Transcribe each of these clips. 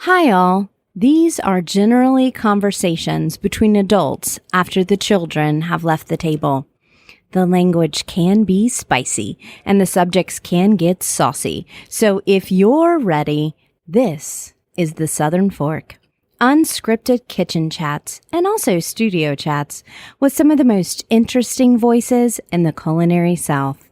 Hi all. These are generally conversations between adults after the children have left the table. The language can be spicy and the subjects can get saucy. So if you're ready, this is the Southern Fork. Unscripted kitchen chats and also studio chats with some of the most interesting voices in the culinary South.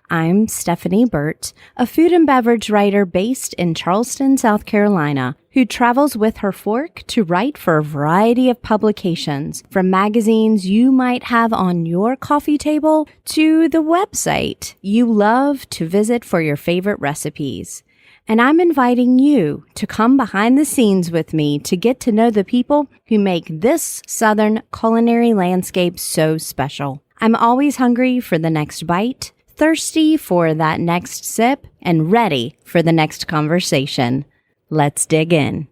I'm Stephanie Burt, a food and beverage writer based in Charleston, South Carolina, who travels with her fork to write for a variety of publications, from magazines you might have on your coffee table to the website you love to visit for your favorite recipes. And I'm inviting you to come behind the scenes with me to get to know the people who make this Southern culinary landscape so special. I'm always hungry for the next bite, thirsty for that next sip, and ready for the next conversation. Let's dig in.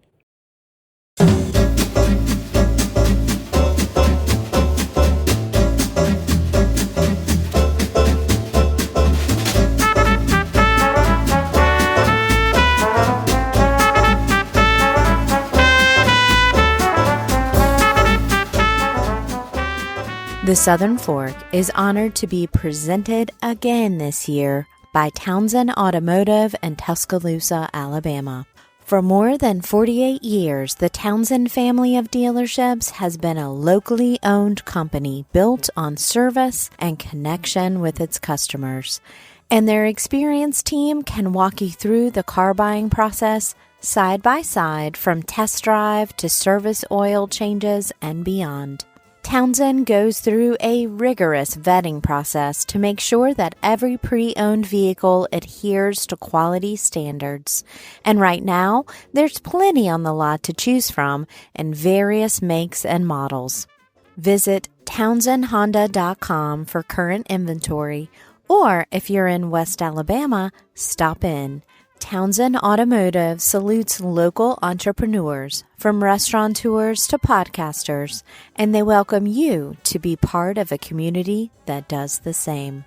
The Southern Fork is honored to be presented again this year by Townsend Automotive in Tuscaloosa, Alabama. For more than 48 years, the Townsend family of dealerships has been a locally owned company built on service and connection with its customers. And their experienced team can walk you through the car buying process side by side, from test drive to service oil changes and beyond. Townsend goes through a rigorous vetting process to make sure that every pre-owned vehicle adheres to quality standards. And right now, there's plenty on the lot to choose from in various makes and models. Visit townsendhonda.com for current inventory, or if you're in West Alabama, stop in. Townsend Automotive salutes local entrepreneurs, from restaurateurs to podcasters, and they welcome you to be part of a community that does the same.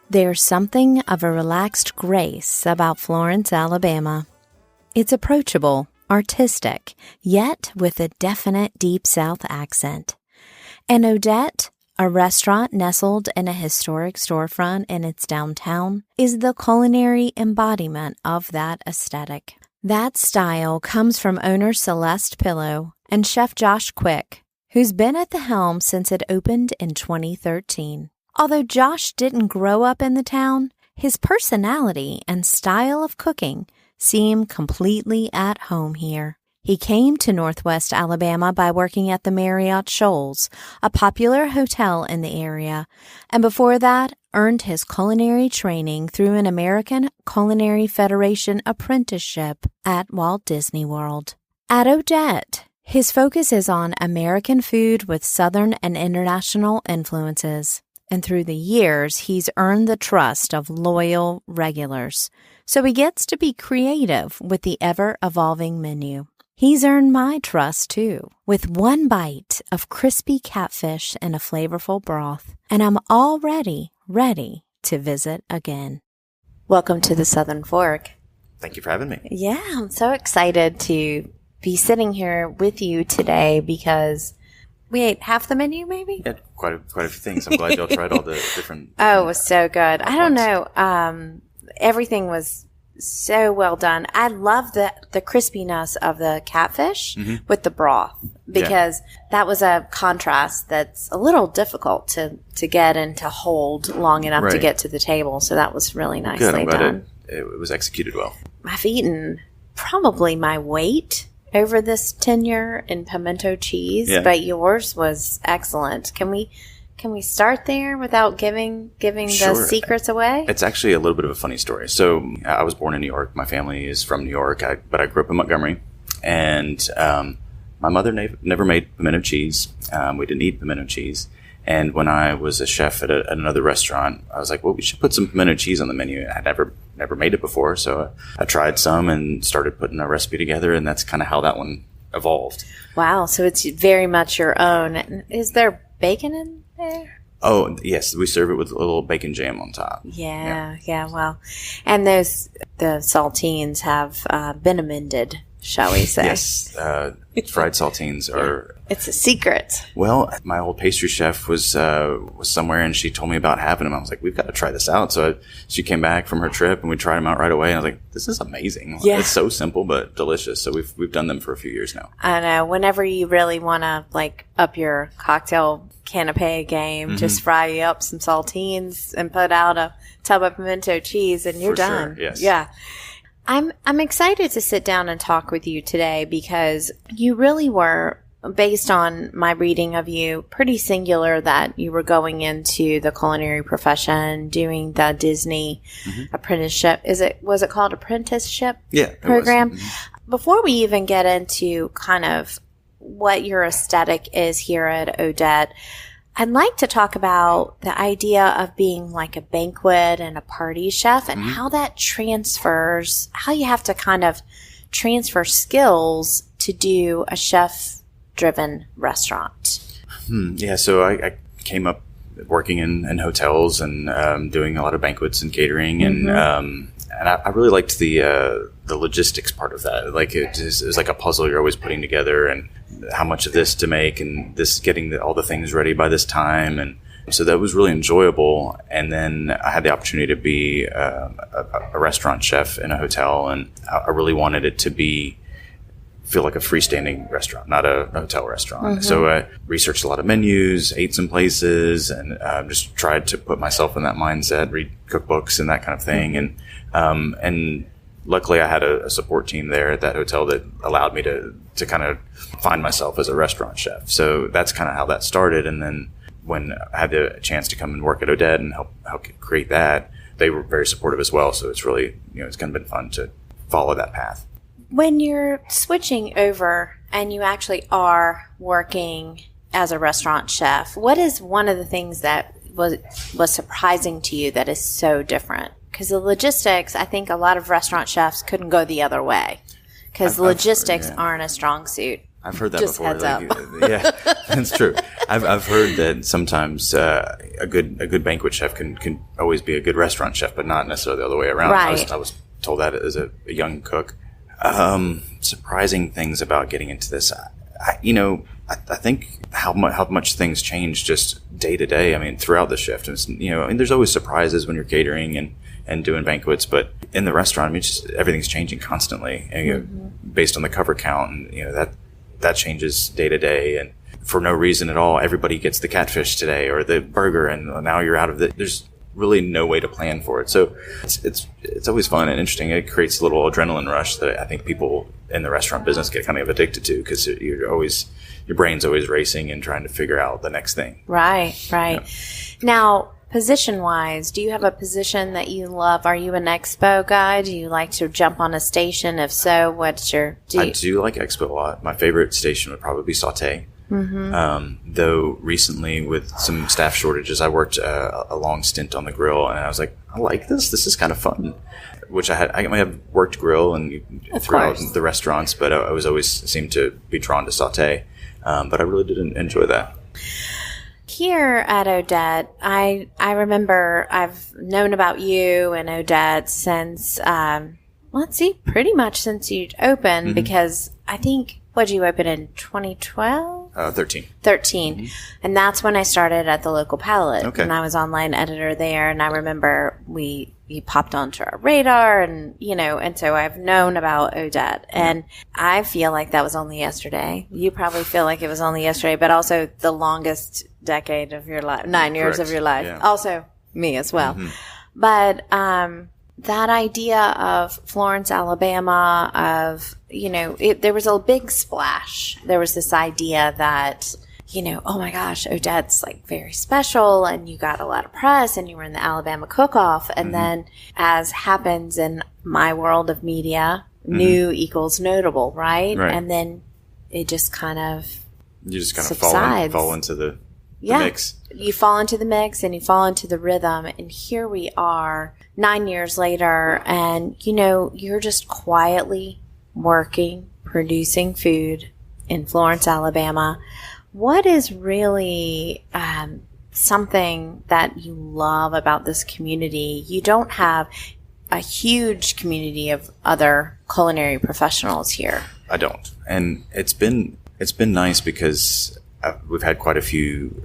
There's something of a relaxed grace about Florence, Alabama. It's approachable, artistic, yet with a definite Deep South accent. And Odette, a restaurant nestled in a historic storefront in its downtown, is the culinary embodiment of that aesthetic. That style comes from owner Celeste Pillow and chef Josh Quick, who's been at the helm since it opened in 2013. Although Josh didn't grow up in the town, his personality and style of cooking seem completely at home here. He came to Northwest Alabama by working at the Marriott Shoals, a popular hotel in the area, and before that, earned his culinary training through an American Culinary Federation apprenticeship at Walt Disney World. At Odette, his focus is on American food with Southern and international influences, and through the years, he's earned the trust of loyal regulars, so he gets to be creative with the ever-evolving menu. He's earned my trust, too, with one bite of crispy catfish and a flavorful broth, and I'm already ready to visit again. Welcome to the Southern Fork. Thank you for having me. Yeah, I'm so excited to be sitting here with you today because we ate half the menu, maybe? Yeah, quite a few things. I'm glad y'all tried all the different Oh, it was so good. I don't know. Everything was so well done. I love the crispiness of the catfish with the broth, because that was a contrast that's a little difficult to get and to hold long enough to get to the table. So that was really nicely done. It was executed well. I've eaten probably my weight over this tenure in pimento cheese, but yours was excellent. Can we start there without giving the secrets away? It's actually a little bit of a funny story. So I was born in New York. My family is from New York, but I grew up in Montgomery. And my mother never made pimento cheese. We didn't eat pimento cheese. And when I was a chef at another restaurant, I was like, well, we should put some pimento cheese on the menu. I never made it before. So I tried some and started putting a recipe together. And that's kind of how that one evolved. Wow. So it's very much your own. Is there bacon in there? Oh, yes. We serve it with a little bacon jam on top. Yeah. Well, and the saltines have been amended, shall we say? Yes. Fried saltines are... It's a secret. Well, my old pastry chef was somewhere, and she told me about having them. I was like, we've got to try this out. So she came back from her trip, and we tried them out right away. And I was like, this is amazing. Yeah. It's so simple but delicious. So we've done them for a few years now. I know. Whenever you really want to up your cocktail canapé game, just fry you up some saltines and put out a tub of pimento cheese, and you're done. Sure, yes. Yeah. I'm excited to sit down and talk with you today because you really were, based on my reading of you, pretty singular that you were going into the culinary profession, doing the Disney apprenticeship. Was it called apprenticeship program? Before we even get into kind of what your aesthetic is here at Odette, I'd like to talk about the idea of being like a banquet and a party chef and how that transfers, how you have to kind of transfer skills to do a chef-driven restaurant. Yeah, so I came up working in hotels and doing a lot of banquets and catering, and I really liked the logistics part of that. Like it was like a puzzle you're always putting together, and how much of this to make, and this getting all the things ready by this time, and so that was really enjoyable. And then I had the opportunity to be a restaurant chef in a hotel, and I really wanted it to feel like a freestanding restaurant, not a hotel restaurant. So I researched a lot of menus, ate some places, and just tried to put myself in that mindset, read cookbooks and that kind of thing. And luckily I had a support team there at that hotel that allowed me to kind of find myself as a restaurant chef. So that's kind of how that started. And then when I had the chance to come and work at Odette and help create that, they were very supportive as well. So it's really, it's kind of been fun to follow that path. When you're switching over and you actually are working as a restaurant chef, what is one of the things that was surprising to you that is so different? Because the logistics, I think a lot of restaurant chefs couldn't go the other way because the logistics aren't a strong suit. I've heard that Just before. Heads up. Yeah, that's true. I've heard that sometimes a good banquet chef can always be a good restaurant chef, but not necessarily the other way around. Right. I was told that as a young cook. Surprising things about getting into this. I think how much things change just day to day. I mean, throughout the shift, there's always surprises when you're catering and doing banquets, but in the restaurant, I mean, just everything's changing constantly, based on the cover count, and that changes day to day, and for no reason at all, everybody gets the catfish today or the burger, and now you're out of it. There's really no way to plan for it. So it's always fun and interesting. It creates a little adrenaline rush that I think people in the restaurant business get kind of addicted to, because your brain's always racing and trying to figure out the next thing. Right. Yeah. Now, position-wise, do you have a position that you love? Are you an expo guy? Do you like to jump on a station? If so, I do like expo a lot. My favorite station would probably be saute. Though recently with some staff shortages, I worked a long stint on the grill, and I was like, I like this. This is kind of fun. Which I might have worked grill and throughout the restaurants, but I was always seemed to be drawn to saute. But I really did enjoy that. Here at Odette, I remember I've known about you and Odette since, pretty much since you opened, because I think, what did you open in 2012? 13. 13. And that's when I started at the local Palette. Okay. And I was online editor there. And I remember you popped onto our radar, and so I've known about Odette. And I feel like that was only yesterday. You probably feel like it was only yesterday, but also the longest decade of your life, 9 years of your life. Yeah. Also me as well. But, that idea of Florence, Alabama, there was a big splash. There was this idea that, oh my gosh, Odette's like very special, and you got a lot of press, and you were in the Alabama cook-off. And then, as happens in my world of media, new equals notable, right? And then it just kind of subsides. fall into the mix. You fall into the mix, and you fall into the rhythm. And here we are 9 years later, and you're just quietly working, producing food in Florence, Alabama. What is really something that you love about this community. You don't have a huge community of other culinary professionals here. I don't. And it's been nice because we've had quite a few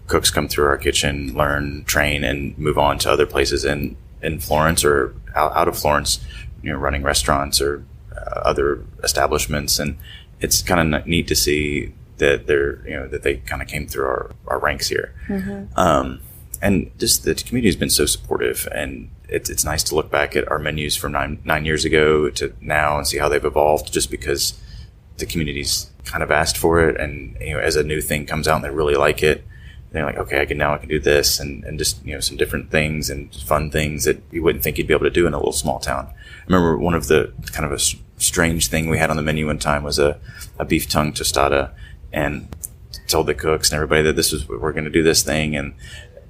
cooks come through our kitchen, learn, train, and move on to other places in Florence or out of Florence, running restaurants or other establishments. And it's kind of neat to see that that they kind of came through our ranks here. Mm-hmm. And just the community has been so supportive, and it's nice to look back at our menus from nine years ago to now and see how they've evolved, just because the community's kind of asked for it. And, as a new thing comes out and they really like it, they're like, okay, I can do this and just, some different things and fun things that you wouldn't think you'd be able to do in a little small town. I remember one of the kind of a strange thing we had on the menu one time was a beef tongue tostada, and told the cooks and everybody that we're going to do this thing.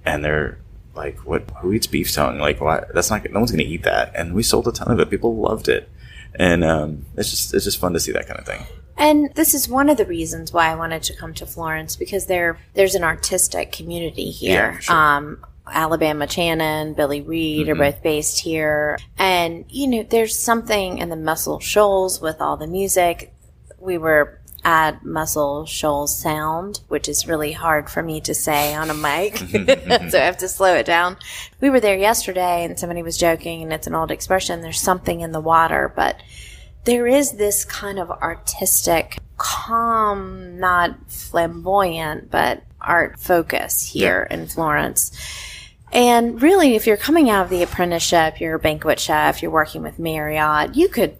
And they're like, who eats beef tongue? Like, why? No one's going to eat that. And we sold a ton of it. People loved it. And it's just fun to see that kind of thing. And this is one of the reasons why I wanted to come to Florence, because there's an artistic community here. Yeah, sure. Alabama Channon, Billy Reed are both based here. And, there's something in the Muscle Shoals with all the music. We were at Muscle Shoals Sound, which is really hard for me to say on a mic, so I have to slow it down. We were there yesterday, and somebody was joking, and it's an old expression, there's something in the water, but there is this kind of artistic, calm, not flamboyant, but art focus here in Florence. And really, if you're coming out of the apprenticeship, you're a banquet chef, you're working with Marriott, you can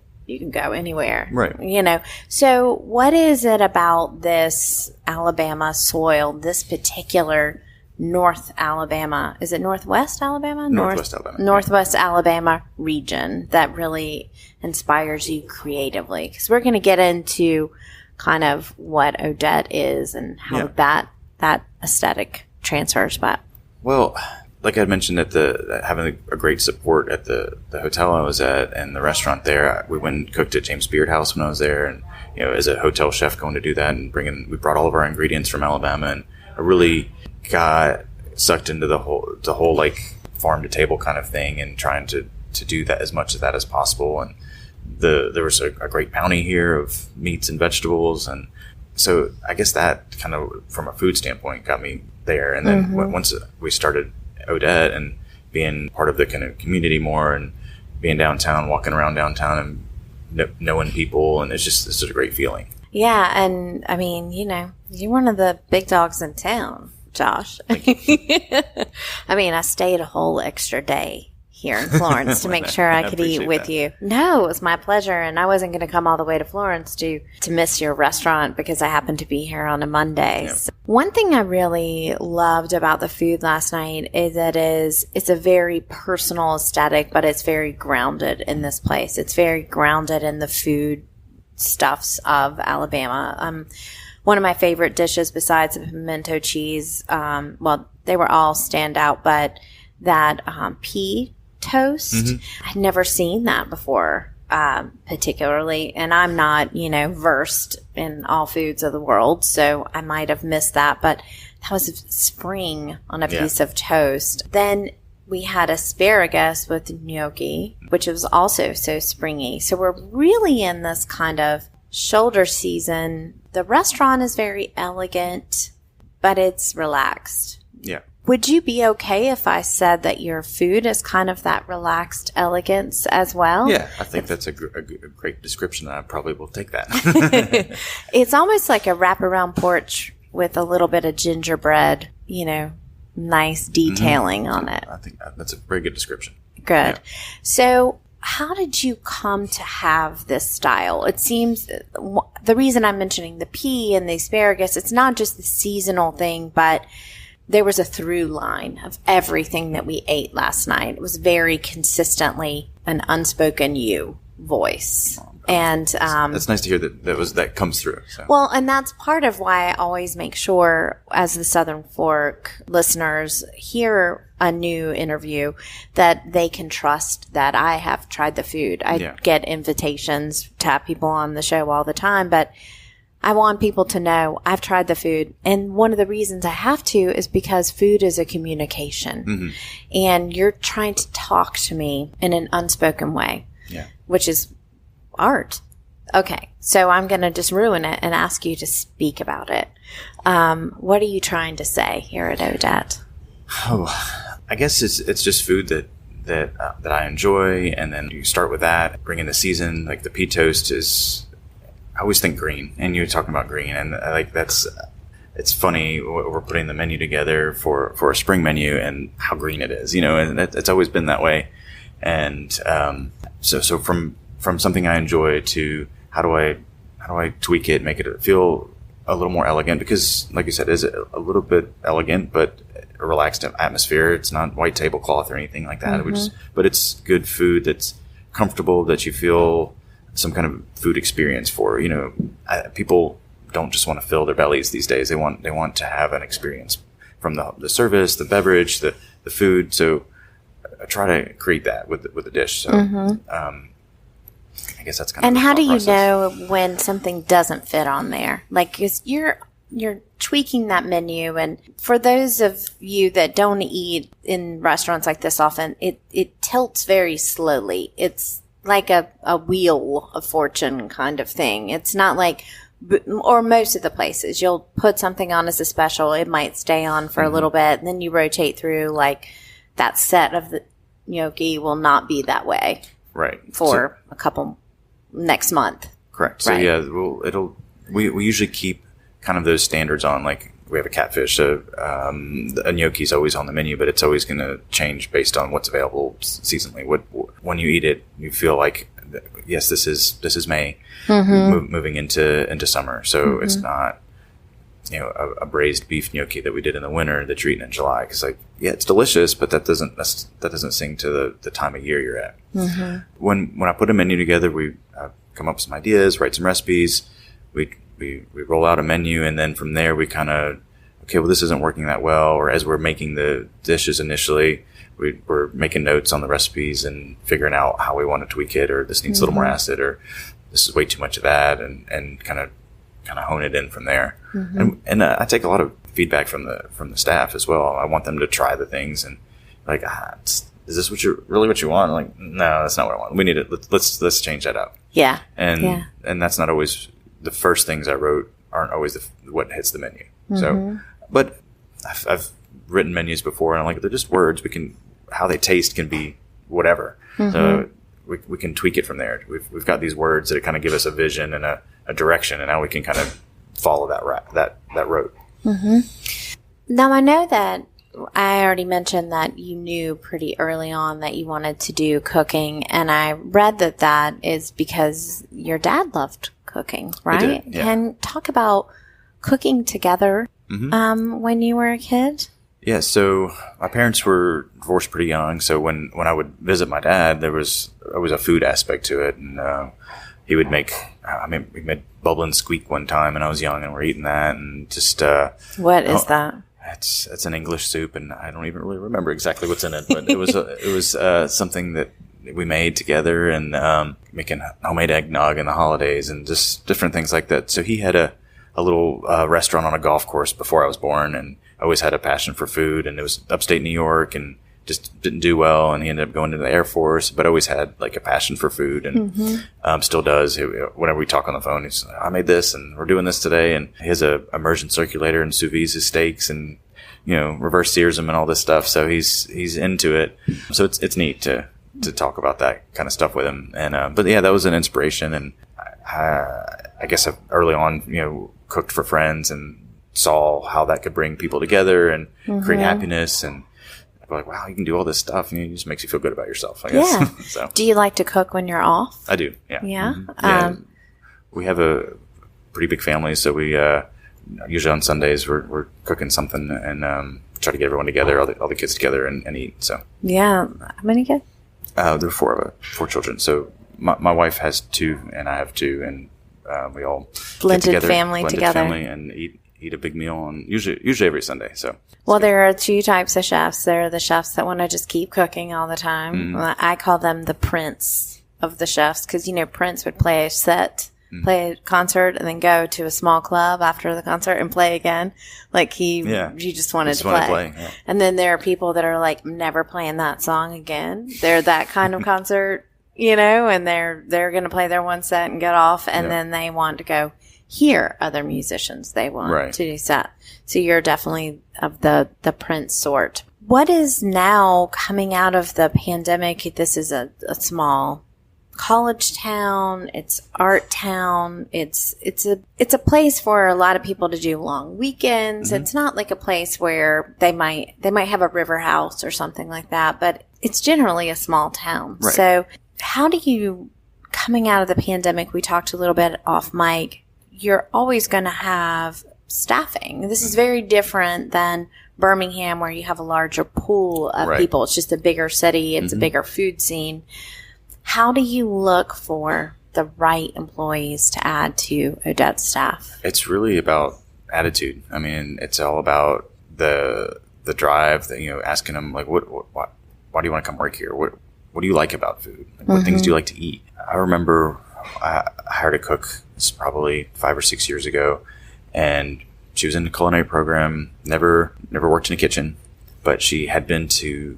go anywhere. Right. So what is it about this Alabama soil, this particular North Alabama? Is it Northwest Alabama? Northwest Alabama. Northwest Alabama region that really inspires you creatively? Because we're going to get into kind of what Odette is and how that aesthetic transfers. But well, like I mentioned, having a great support at the hotel I was at and the restaurant there. We went and cooked at James Beard House when I was there, and as a hotel chef going to do that and we brought all of our ingredients from Alabama, and I really got sucked into the whole like farm to table kind of thing and trying to do that, as much of that as possible. And there was a great bounty here of meats and vegetables, and so I guess that kind of from a food standpoint got me there. And then once we started Odette and being part of the kind of community more and being downtown, walking around downtown and knowing people, and it's just a great feeling. Yeah, and I mean, you're one of the big dogs in town, Josh. I mean, I stayed a whole extra day here in Florence to make sure I could eat with you. No, it was my pleasure, and I wasn't going to come all the way to Florence to miss your restaurant because I happened to be here on a Monday. Yep. So one thing I really loved about the food last night is that it's a very personal aesthetic, but it's very grounded in this place. It's very grounded in the food stuffs of Alabama. One of my favorite dishes besides the pimento cheese, they were all stand out, but that pea toast, I'd never seen that before, particularly, and I'm not, versed in all foods of the world, so I might have missed that, but that was spring on a piece of toast. Then we had asparagus with gnocchi, which was also so springy. So we're really in this kind of shoulder season. The restaurant is very elegant, but it's relaxed. Yeah. Would you be okay if I said that your food is kind of that relaxed elegance as well? Yeah, I think that's a great description. I probably will take that. It's almost like a wraparound porch with a little bit of gingerbread, nice detailing on it. I think that's a very good description. Good. Yeah. So how did you come to have this style? It seems the reason I'm mentioning the pea and the asparagus, it's not just the seasonal thing, but there was a through line of everything that we ate last night. It was very consistently an unspoken you voice. And that's nice to hear that comes through. So. Well, and that's part of why I always make sure, as the Southern Fork listeners hear a new interview, that they can trust that I have tried the food. I get invitations to have people on the show all the time, but I want people to know I've tried the food. And one of the reasons I have to is because food is a communication. Mm-hmm. And you're trying to talk to me in an unspoken way, which is art. Okay, so I'm going to just ruin it and ask you to speak about it. What are you trying to say here at Odette? Oh, I guess it's just food that I enjoy, and then you start with that. Bring in the season, like the pea toast is. I always think green, and you're talking about green, and it's funny. We're putting the menu together for a spring menu, and how green it is, and it's always been that way. And so from something I enjoy to how do I tweak it, make it feel a little more elegant, because like you said, is it a little bit elegant, but a relaxed atmosphere. It's not white tablecloth or anything like that. Mm-hmm. But it's good food that's comfortable, that you feel some kind of food experience for. People don't just want to fill their bellies these days. They want to have an experience from the service, the beverage, the food. So I try to create that with the dish. So I guess that's kind of. And how do you process. know when something doesn't fit on there? Like, 'cause you're tweaking that menu, and for those of you that don't eat in restaurants like this often, it tilts very slowly. It's like a wheel of fortune kind of thing. It's not like, or most of the places, you'll put something on as a special. It might stay on for a little bit, and then you rotate through. Like, that set of the gnocchi will not be that way, right? For a couple next month. Correct. So right. We usually keep kind of those standards on. Like, we have a catfish, a gnocchi is always on the menu, but it's always going to change based on what's available seasonally. When you eat it, you feel like, yes, this is May, moving into summer. So it's not, a braised beef gnocchi that we did in the winter that you're eating in July. Because it's delicious, but that doesn't sing to the time of year you're at. Mm-hmm. When I put a menu together, we come up with some ideas, write some recipes. We roll out a menu, and then from there we kind of, okay, well, this isn't working that well. Or as we're making the dishes initially, we're making notes on the recipes and figuring out how we want to tweak it, or this needs a little more acid, or this is way too much of that, and kind of hone it in from there. Mm-hmm. And I take a lot of feedback from the staff as well. I want them to try the things and like, is this what you want? I'm like, no, that's not what I want. We need it. Let's change that up. Yeah. And that's not always. The first things I wrote aren't always what hits the menu. Mm-hmm. So, but I've written menus before, and I'm like, they're just words. How they taste can be whatever. Mm-hmm. So we can tweak it from there. We've got these words that kind of give us a vision and a direction, and now we can kind of follow that road. Mm-hmm. Now, I know that I already mentioned that you knew pretty early on that you wanted to do cooking, and I read that is because your dad loved cooking, right? Yeah. And talk about cooking together when you were a kid. Yeah, so my parents were divorced pretty young, so when I would visit my dad, there was always a food aspect to it, and he would make, we made bubble and squeak one time, and I was young, and we're eating that, and just... what is that? It's an English soup, and I don't even really remember exactly what's in it, but it was something that we made together, and making homemade eggnog in the holidays and just different things like that. So he had a little restaurant on a golf course before I was born, and I always had a passion for food, and it was upstate New York and just didn't do well, and he ended up going to the Air Force, but always had like a passion for food, and still does. Whenever we talk on the phone, he's like, I made this and we're doing this today, and he has a immersion circulator and sous vide his steaks and reverse sears them and all this stuff. So he's into it. So it's neat to talk about that kind of stuff with him. And but yeah, that was an inspiration, and I guess I early on cooked for friends and saw how that could bring people together and create happiness, and like, wow, you can do all this stuff, and it just makes you feel good about yourself, I guess. Yeah. So, do you like to cook when you're off? I do. Yeah. Yeah. Yeah. We have a pretty big family, so we usually on Sundays we're cooking something and try to get everyone together, all the kids together and eat. So yeah. How many kids? There are four children. So my wife has two, and I have two, and we all blended family together and eat a big meal, and usually every Sunday. So. Well, there are two types of chefs. There are the chefs that want to just keep cooking all the time. I call them the Prince of the chefs, because Prince would play a set play a concert, and then go to a small club after the concert and play again. Like he just wanted to play. Yeah. And then there are people that are like, never playing that song again. They're that kind of concert, and they're going to play their one set and get off. And then they want to go hear other musicians. They want to do set. So you're definitely of the Prince sort. What is now coming out of the pandemic? This is a small college town. It's art town. It's a place for a lot of people to do long weekends. Mm-hmm. It's not like a place where they might have a river house or something like that, but it's generally a small town. Right. So how do you, coming out of the pandemic, we talked a little bit off mic, you're always going to have staffing. This is very different than Birmingham, where you have a larger pool of people. It's just a bigger city. It's a bigger food scene. How do you look for the right employees to add to Odette's staff? It's really about attitude. I mean, it's all about the drive, asking them, like, why do you want to come work here? What do you like about food? Like, what things do you like to eat? I remember I hired a cook, this is probably 5 or 6 years ago, and she was in the culinary program, never worked in a kitchen, but she had been to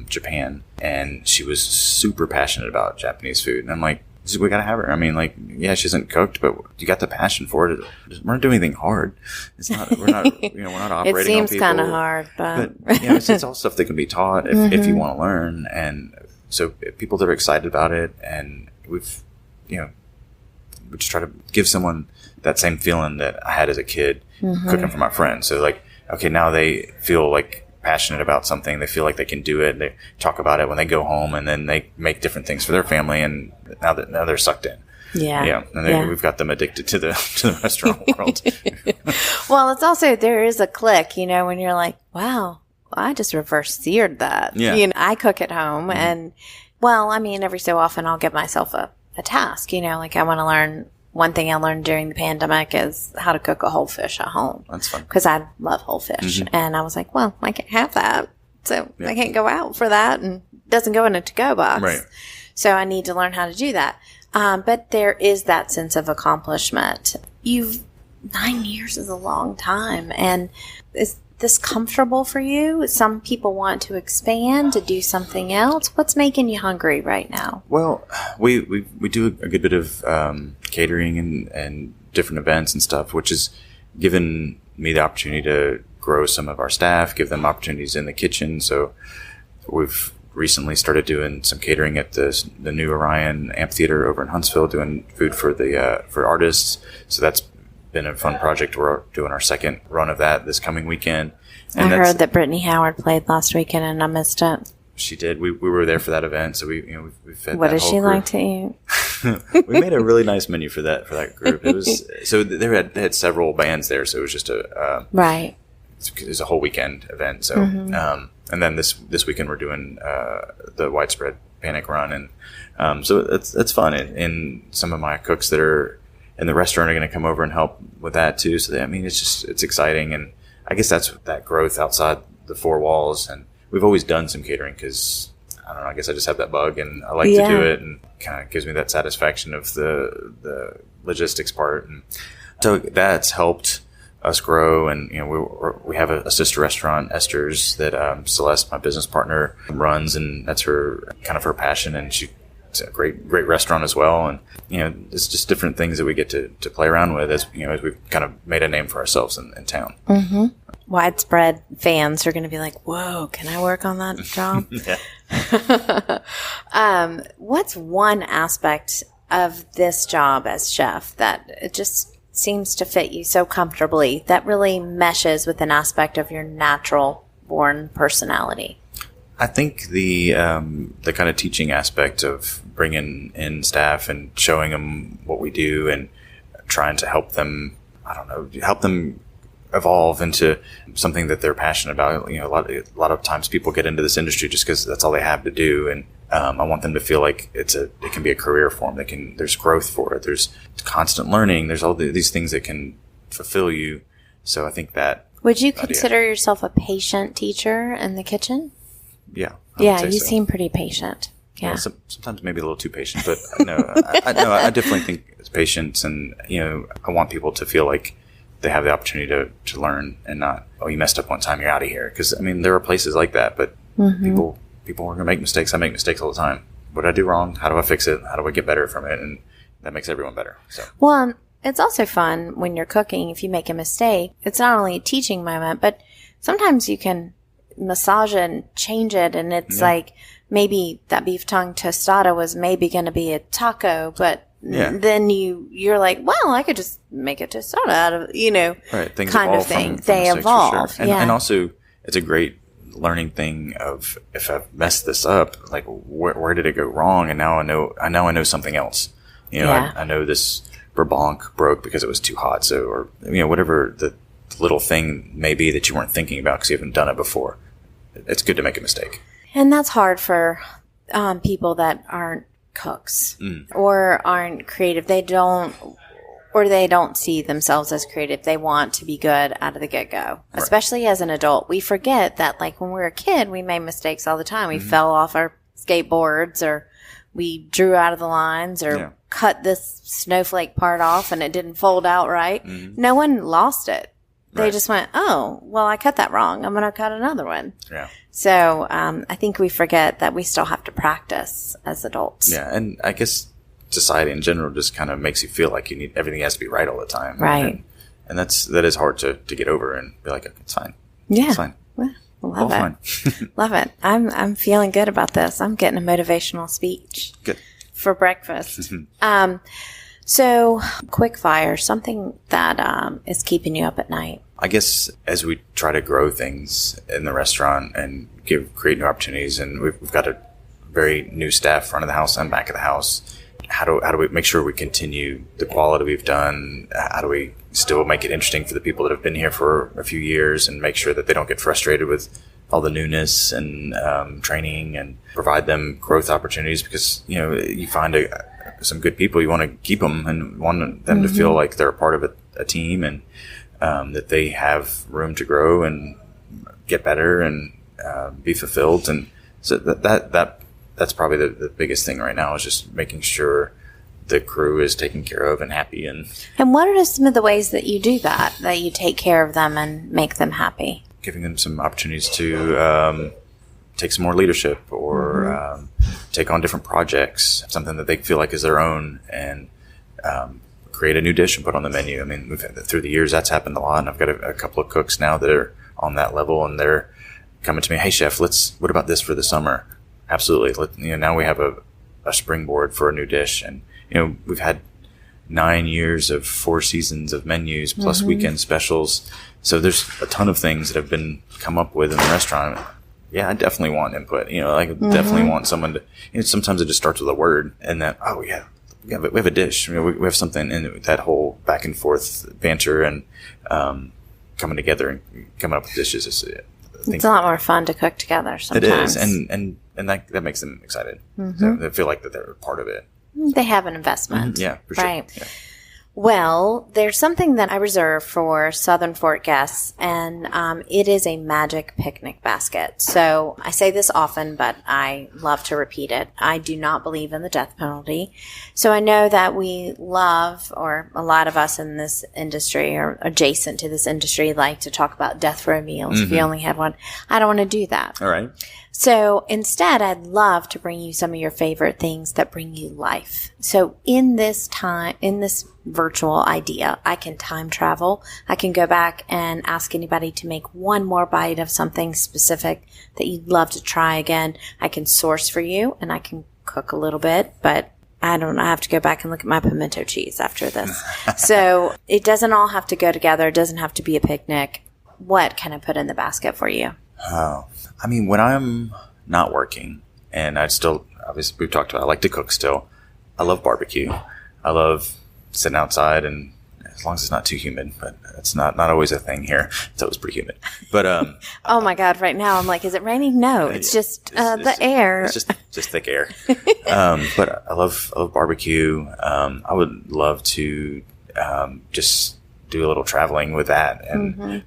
Japan, and she was super passionate about Japanese food. And I'm like, we gotta have her. I mean, like, yeah, she hasn't cooked, but you got the passion for it. We're not doing anything hard. It's not. We're not. We're not operating. It seems kind of hard, but it's all stuff that can be taught if you want to learn. And so people that are excited about it, and we just try to give someone that same feeling that I had as a kid cooking for my friends. So like, okay, now they feel like passionate about something. They feel like they can do it. They talk about it when they go home, and then they make different things for their family. And now they're sucked in. Yeah. And we've got them addicted to the restaurant world. Well, it's also, there is a click, when you're like, wow, I just reverse seared that. Yeah. I cook at home, and every so often I'll give myself a task, like I want to learn. One thing I learned during the pandemic is how to cook a whole fish at home. That's fun. Because I love whole fish. And I was like, well, I can't have that. So I can't go out for that, and it doesn't go in a to-go box. Right. So I need to learn how to do that. But there is that sense of accomplishment. 9 years is a long time. And is this comfortable for you? Some people want to expand, to do something else. What's making you hungry right now? Well, we do a good bit of catering and different events and stuff, which has given me the opportunity to grow some of our staff, give them opportunities in the kitchen. So we've recently started doing some catering at the new Orion Amphitheater over in Huntsville, doing food for for artists. So that's been a fun project. We're doing our second run of that this coming weekend. And I heard that Brittany Howard played last weekend, and I missed it. She did. We were there for that event, so we fed. What does she like to eat? We made a really nice menu for that group. It was so they had several bands there, so it was just right. It was a whole weekend event. So and then this weekend we're doing the Widespread Panic Run, and so it's fun. And some of my cooks that are in the restaurant are going to come over and help with that too. So it's exciting, and I guess that's that growth outside the four walls. And we've always done some catering because I don't know. I guess I just have that bug, and I like to do it, and kind of gives me that satisfaction of the logistics part. And so that's helped us grow. And we have a sister restaurant, Esther's, that Celeste, my business partner, runs, and that's her passion. And it's a great restaurant as well. And it's just different things that we get to play around with as we've kind of made a name for ourselves in town. Mm-hmm. Widespread fans are going to be like, whoa, can I work on that job? What's one aspect of this job as chef that it just seems to fit you so comfortably, that really meshes with an aspect of your natural born personality? I think the kind of teaching aspect of bringing in staff and showing them what we do and trying to help them, help them evolve into something that they're passionate about. A lot of times people get into this industry just because that's all they have to do, and I want them to feel like it can be a career for them. There's growth for it. There's constant learning. There's all these things that can fulfill you. So I think that. Would you consider yourself a patient teacher in the kitchen? Yeah. Yeah, you seem pretty patient. Yeah. Sometimes maybe a little too patient, but I definitely think it's patience, and I want people to feel like they have the opportunity to learn, and not, oh, you messed up one time, you're out of here. Because there are places like that, but people are going to make mistakes. I make mistakes all the time. What did I do wrong? How do I fix it? How do I get better from it? And that makes everyone better. So. Well, it's also fun when you're cooking. If you make a mistake, it's not only a teaching moment, but sometimes you can massage it and change it, and it's like maybe that beef tongue tostada was maybe going to be a taco, but then you're like, well, I could just make a tostada out of, right. Things kind of thing. They evolve. Sure. And also, it's a great learning thing of, if I've messed this up, like where did it go wrong? And now I know something else. I know this blanc broke because it was too hot. So, or whatever the little thing may be that you weren't thinking about because you haven't done it before. It's good to make a mistake. And that's hard for people that aren't cooks or aren't creative. They don't see themselves as creative. They want to be good out of the get-go, especially as an adult. We forget that, like, when we were a kid, we made mistakes all the time. We fell off our skateboards, or we drew out of the lines, or cut this snowflake part off and it didn't fold out right. No one lost it. They just went, oh, well, I cut that wrong. I'm going to cut another one. Yeah. So I think we forget that we still have to practice as adults. Yeah, and I guess society in general just kind of makes you feel like everything has to be right all the time. Right. And that is hard to get over and be like, okay, it's fine. Yeah. It's fine. Well, love it. Love it. I'm feeling good about this. I'm getting a motivational speech. Good. For breakfast. So, quick fire, something that is keeping you up at night. I guess as we try to grow things in the restaurant and create new opportunities, and we've got a very new staff, front of the house and back of the house. How do we make sure we continue the quality we've done? How do we still make it interesting for the people that have been here for a few years, and make sure that they don't get frustrated with all the newness and training, and provide them growth opportunities? Because you find some good people, you want to keep them and want them to feel like they're a part of a team, and that they have room to grow and get better and be fulfilled. And so that's probably the biggest thing right now, is just making sure the crew is taken care of and happy. And what are some of the ways that you do that you take care of them and make them happy? Giving them some opportunities to take some more leadership, or take on different projects, something that they feel like is their own, and create a new dish and put on the menu. I mean, through the years, that's happened a lot, and I've got a couple of cooks now that are on that level, and they're coming to me, hey, chef, what about this for the summer? Absolutely. Now we have a springboard for a new dish, and we've had 9 years of 4 seasons of menus plus weekend specials. So there's a ton of things that have been come up with in the restaurant. Yeah, I definitely want input. I definitely want someone to. Sometimes it just starts with a word, and then we have a dish. We have something, and that whole back and forth banter and coming together and coming up with dishes. It's a lot more fun to cook together sometimes. It is, and that makes them excited. So they feel like that they're part of it. They have an investment. Yeah, for sure. Right. Yeah. Well, there's something that I reserve for Southern Fort guests, and it is a magic picnic basket. So I say this often, but I love to repeat it. I do not believe in the death penalty. So I know that we love, or a lot of us in this industry or adjacent to this industry, like to talk about death row meals. If you only had one, I don't want to do that. All right. So instead, I'd love to bring you some of your favorite things that bring you life. So in this virtual idea, I can time travel. I can go back and ask anybody to make one more bite of something specific that you'd love to try again. I can source for you, and I can cook a little bit, but I have to go back and look at my pimento cheese after this. So it doesn't all have to go together. It doesn't have to be a picnic. What can I put in the basket for you? Oh, I mean, when I'm not working, and I still, obviously we've talked about, I like to cook still. I love barbecue. I love sitting outside, and as long as it's not too humid, but it's not always a thing here. It's always pretty humid. But oh my God! Right now, I'm like, is it raining? No, it's just the air. It's just thick air. But I love barbecue. I would love to just do a little traveling with that, and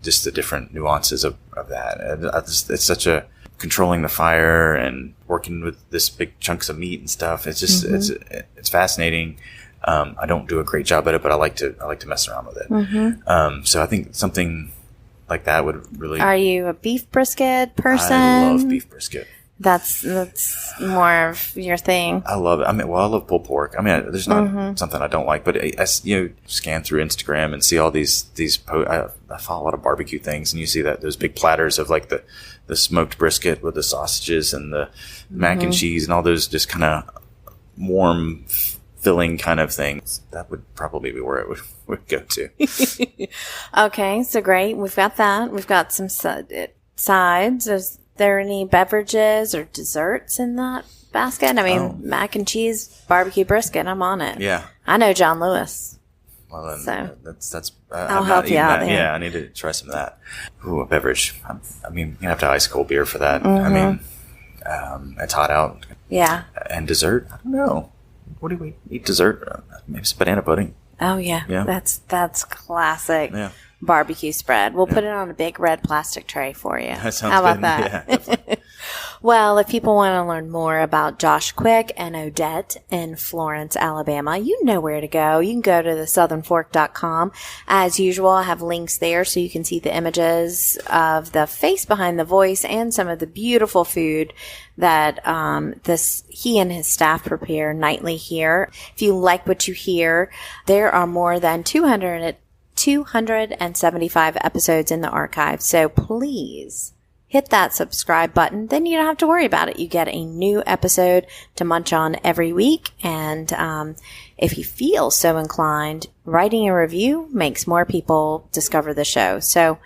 just the different nuances of that. And it's such a controlling the fire and working with this big chunks of meat and stuff. It's just, it's fascinating. I don't do a great job at it, but I like to mess around with it. So I think something like that would really. Are you a beef brisket person? I love beef brisket. That's more of your thing. I love it. I love pulled pork. There's not something I don't like, but I scan through Instagram and see all these I follow a lot of barbecue things, and you see those big platters of like the smoked brisket with the sausages and the mac and cheese and all those just kind of warm, filling kind of things. That would probably be where it would go to. Okay, so great. We've got that. We've got some sides. Is there any beverages or desserts in that basket? Mac and cheese, barbecue brisket. I'm on it. Yeah. I know John Lewis. Well, then so that's. I'll help you out. Yeah, I need to try some of that. Ooh, a beverage. You have to have ice cold beer for that. It's hot out. Yeah. And dessert. I don't know. What do we eat dessert? Maybe some banana pudding. Oh yeah. That's classic. Yeah. Barbecue spread. We'll put it on a big red plastic tray for you. That sounds How about good. that? Yeah, well, if people want to learn more about Josh Quick and Odette in Florence, Alabama, you know where to go. You can go to thesouthernfork.com. As usual, I have links there so you can see the images of the face behind the voice and some of the beautiful food that he and his staff prepare nightly here. If you like what you hear, there are more than 275 episodes in the archive. So please hit that subscribe button. Then you don't have to worry about it. You get a new episode to munch on every week. And if you feel so inclined, writing a review makes more people discover the show. So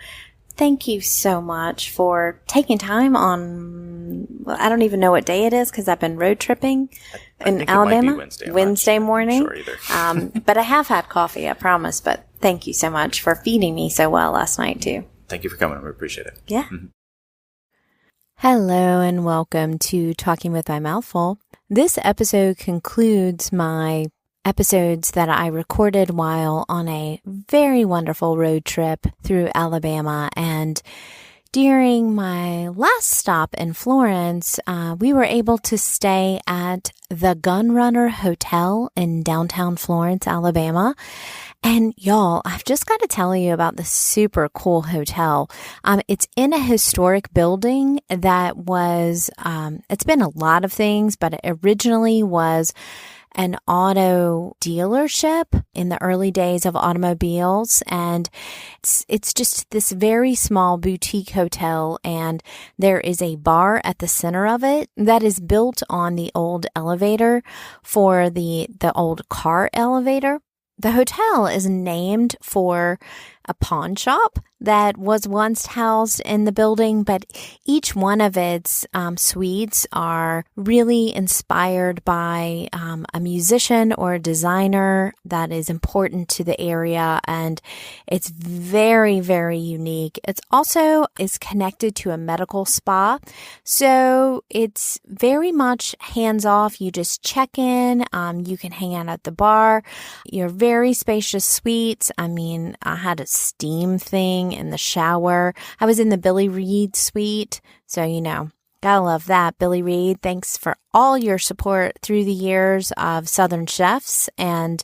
thank you so much for taking time on, I don't even know what day it is because I've been road tripping in Alabama. Wednesday morning. I'm not sure either. But I have had coffee, I promise. But thank you so much for feeding me so well last night too. Thank you for coming. We appreciate it. Yeah. Hello and welcome to Talking with My Mouth Full. This episode concludes my episodes that I recorded while on a very wonderful road trip through Alabama. And during my last stop in Florence, we were able to stay at the Gunrunner Hotel in downtown Florence, Alabama. And y'all, I've just got to tell you about this super cool hotel. It's in a historic building that was, it's been a lot of things, but it originally was an auto dealership in the early days of automobiles. And it's just this very small boutique hotel. And there is a bar at the center of it that is built on the old elevator for the old car elevator. The hotel is named for a pawn shop that was once housed in the building, but each one of its suites are really inspired by a musician or a designer that is important to the area, and it's very, very unique. It's also is connected to a medical spa, so it's very much hands-off. You just check in, you can hang out at the bar. Your very spacious suites. I had a steam thing in the shower. I was in the Billy Reed suite. So, gotta love that. Billy Reed, thanks for all your support through the years of Southern chefs. And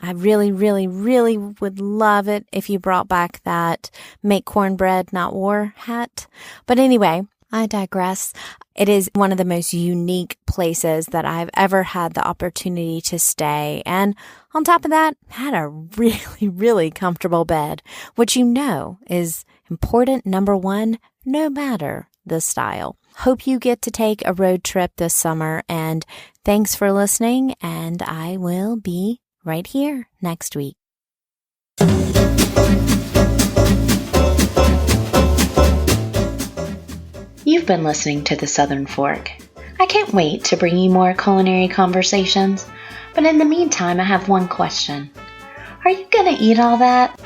I really, really, really would love it if you brought back that make cornbread, not war hat. But anyway, I digress. It is one of the most unique places that I've ever had the opportunity to stay. And on top of that, had a really, really comfortable bed, which is important, number one, no matter the style. Hope you get to take a road trip this summer, and thanks for listening, and I will be right here next week. You've been listening to The Southern Fork. I can't wait to bring you more culinary conversations, but in the meantime, I have one question. Are you gonna eat all that?